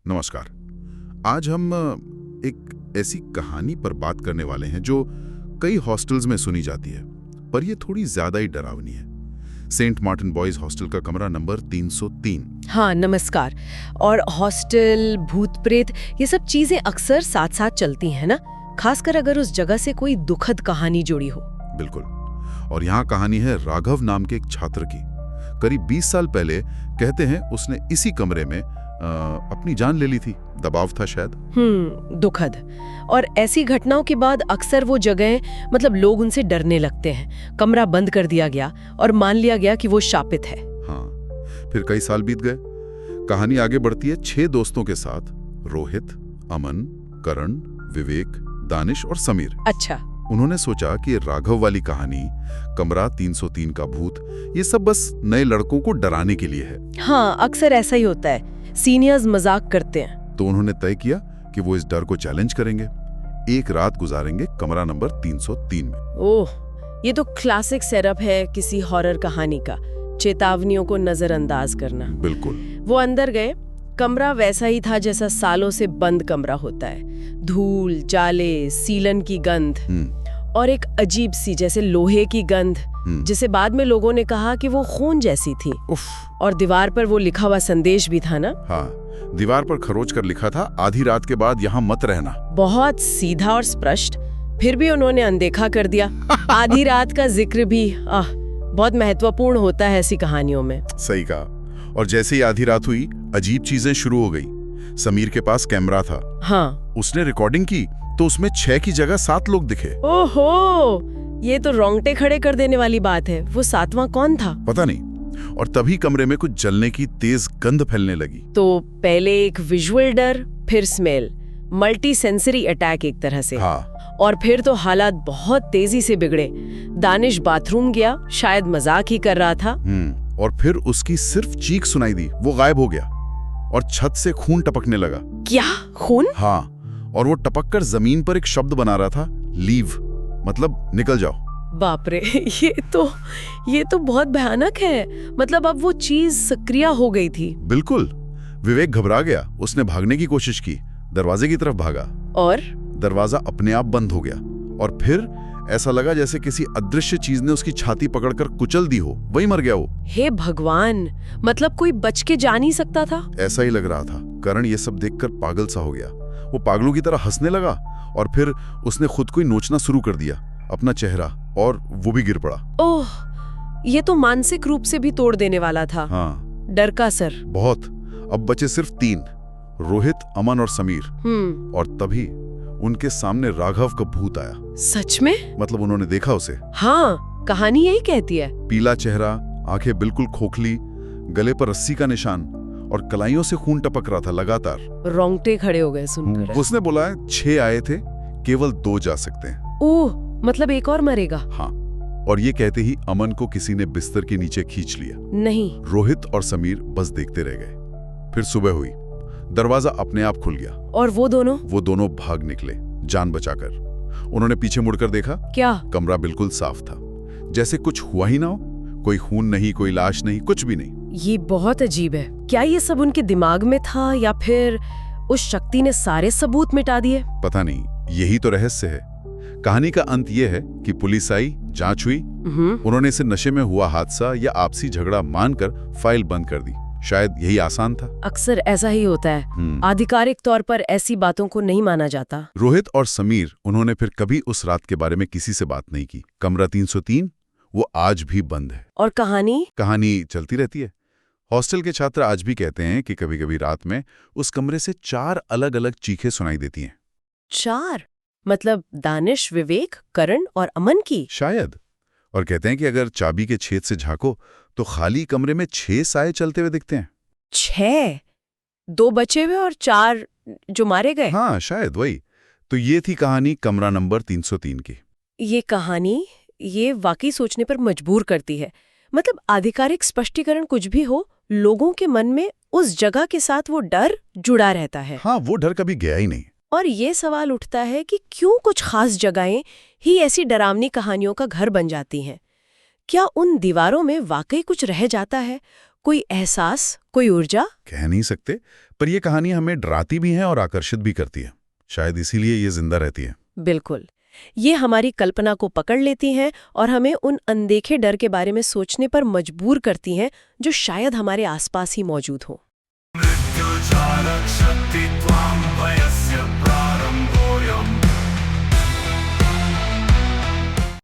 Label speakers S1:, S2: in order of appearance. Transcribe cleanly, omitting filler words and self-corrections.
S1: नमस्कार। आज हम एक ऐसी कहानी पर बात करने वाले हैं जो कई हॉस्टल्स में सुनी जाती है, पर यह थोड़ी ज्यादा ही डरावनी है। सेंट मार्टिन बॉयज हॉस्टल का कमरा नंबर 303।
S2: हाँ, नमस्कार। और हॉस्टल, भूत प्रेत, ये सब चीजें अक्सर साथ साथ चलती हैं ना, खासकर अगर उस जगह से कोई दुखद कहानी जुड़ी हो।
S1: बिल्कुल। और यहाँ कहानी है राघव नाम के एक छात्र की। करीब 20 साल पहले कहते हैं उसने इसी कमरे में अपनी जान ले ली थी। दबाव था शायद।
S2: दुखद। और ऐसी घटनाओं के बाद अक्सर वो जगह लोग उनसे डरने लगते हैं। कमरा बंद कर दिया गया और मान लिया गया कि वो शापित है।
S1: हाँ, फिर कई साल बीत गए। कहानी आगे बढ़ती है 6 दोस्तों के साथ। रोहित, अमन, करण, विवेक, दानिश और समीर।
S2: अच्छा।
S1: उन्होंने सोचा कि राघव वाली कहानी, कमरा 303 का भूत, ये सब बस नए लड़कों को डराने के लिए है।
S2: हाँ, अक्सर ऐसा ही होता है। सीनियर्स मजाक करते हैं।
S1: तो उन्होंने तय किया कि वो इस डर को चैलेंज करेंगे। एक रात गुजारेंगे कमरा नंबर 303 में।
S2: ओह, ये तो क्लासिक सेटअप है किसी हॉरर कहानी का। चेतावनियों को नजरअंदाज करना।
S1: बिल्कुल।
S2: वो अंदर गए। कमरा वैसा ही था जैसा सालों से बंद कमरा होता है। धूल, जाले, सीलन की गंध और एक अजीब सी जैसे लोहे की गंध, जिसे बाद में लोगों ने कहा कि वो खून जैसी थी।
S1: उफ।
S2: और दीवार पर वो लिखा हुआ संदेश भी था ना।
S1: हाँ, दीवार पर खरोच कर लिखा था, आधी रात के बाद यहाँ मत रहना। बहुत
S2: सीधा और स्पष्ट। फिर भी उन्होंने अनदेखा कर दिया। आधी रात का जिक्र भी बहुत महत्वपूर्ण होता है ऐसी कहानियों में।
S1: सही कहा। और जैसे ही आधी रात हुई, अजीब चीजें शुरू हो गई। समीर के पास कैमरा था।
S2: हाँ।
S1: उसने रिकॉर्डिंग की तो उसमें 6 की जगह 7 लोग दिखे।
S2: ओहो, ये तो रोंगटे खड़े कर देने वाली बात है। वो 7वां कौन था?
S1: पता नहीं। और तभी कमरे में कुछ जलने की तेज गंध फैलने लगी।
S2: तो पहले एक विजुअल डर, फिर स्मेल, मल्टी सेंसरी अटैक एक तरह से।
S1: हाँ।
S2: और फिर तो हालात बहुत तेजी से बिगड़े। दानिश बाथरूम गया, शायद मजाक ही कर रहा था।
S1: और फिर उसकी सिर्फ चीख सुनाई दी। वो गायब हो गया और छत से खून टपकने लगा।
S2: क्या खून?
S1: हाँ, और वो टपककर जमीन पर एक शब्द बना रहा था, लीव, मतलब निकल जाओ।
S2: बाप रे, ये तो बहुत भयानक है। अब वो चीज सक्रिय हो गई थी।
S1: बिल्कुल। विवेक घबरा गया। उसने भागने की कोशिश की, दरवाजे की तरफ भागा
S2: और
S1: दरवाजा अपने आप बंद हो गया। और फिर ऐसा लगा जैसे किसी अदृश्य चीज ने उसकी छाती पकड़कर कुचल दी हो। वही मर गया वो।
S2: हे भगवान, कोई बच के जा नहीं सकता था।
S1: ऐसा ही लग रहा था। करण ये सब देखकर पागल सा हो गया। वो पागलों की तरह हंसने लगा और फिर उसने खुद को ही नोचना शुरू कर दिया, अपना चेहरा, और वो भी गिर पड़ा।
S2: ओह, ये तो मानसिक रूप से भी तोड़ देने वाला था।
S1: हाँ।
S2: डर का असर।
S1: बहुत। अब बचे सिर्फ 3, रोहित, अमन और समीर। और तभी उनके सामने राघव का भूत आया।
S2: सच में?
S1: उन्होंने देखा उसे।
S2: हाँ, कहानी यही कहती है।
S1: पीला चेहरा, आंखें बिल्कुल खोखली, गले पर रस्सी का निशान और कलाइयों से खून टपक रहा था लगातार।
S2: रोंगटे खड़े हो गए सुनकर।
S1: उसने बोला 6 आए थे, केवल 2 जा सकते हैं।
S2: ओह, एक और मरेगा?
S1: हाँ। और ये कहते ही अमन को किसी ने बिस्तर के नीचे खींच लिया।
S2: नहीं।
S1: रोहित और समीर बस देखते रह गए। फिर सुबह हुई, दरवाजा अपने आप खुल गया।
S2: और वो दोनों
S1: भाग निकले, जान बचाकर। उन्होंने पीछे मुड़कर देखा।
S2: क्या?
S1: कमरा बिल्कुल साफ था, जैसे कुछ हुआ ही ना हो। कोई खून नहीं, कोई लाश नहीं, कुछ भी नहीं।
S2: ये बहुत अजीब है। क्या ये सब उनके दिमाग में था या फिर उस शक्ति ने सारे सबूत मिटा दिए?
S1: पता नहीं। यही तो रहस्य है। कहानी का अंत ये है कि पुलिस आई, जांच हुई। उन्होंने इसे नशे में हुआ हादसा या आपसी झगड़ा मानकर फाइल बंद कर दी। शायद यही आसान था।
S2: अक्सर ऐसा ही होता है। आधिकारिक तौर पर ऐसी बातों को नहीं माना जाता।
S1: रोहित और समीर, उन्होंने फिर कभी उस रात के बारे में किसी से बात नहीं की। कमरा 303 वो आज भी बंद है।
S2: और कहानी
S1: चलती रहती है। हॉस्टल के छात्र आज भी कहते हैं कि कभी-कभी रात में उस कमरे से 4 अलग-अलग चीखें सुनाई देती हैं।
S2: 4? दानिश, विवेक, करण और अमन की?
S1: शायद। और कहते हैं कि अगर चाबी के छेद से झांको तो खाली कमरे में 6 साए चलते हुए दिखते हैं।
S2: 6? 2 बचे हुए और 4 जो मारे गए?
S1: हाँ, शायद वही। तो ये थी कहानी कमरा नंबर 303 की।
S2: ये कहानी ये वाकई सोचने पर मजबूर करती है। आधिकारिक स्पष्टीकरण कुछ भी हो, लोगों के मन में उस जगह के साथ वो डर जुड़ा रहता है।
S1: हाँ, वो डर कभी गया ही नहीं।
S2: और ये सवाल उठता है कि क्यों कुछ खास जगहें ही ऐसी डरावनी कहानियों का घर बन जाती हैं? क्या उन दीवारों में वाकई कुछ रह जाता है? कोई एहसास, कोई ऊर्जा?
S1: कह नहीं सकते, पर ये कहानी हमें डराती भी है और आकर्षित भी करती है। शायद इसीलिए ये जिंदा रहती है।
S2: बिल्कुल। ये हमारी कल्पना को पकड़ लेती हैं और हमें उन अनदेखे डर के बारे में सोचने पर मजबूर करती हैं जो शायद हमारे आसपास ही मौजूद हो।
S3: मृत्युचारक शक्ति त्वां भयस्य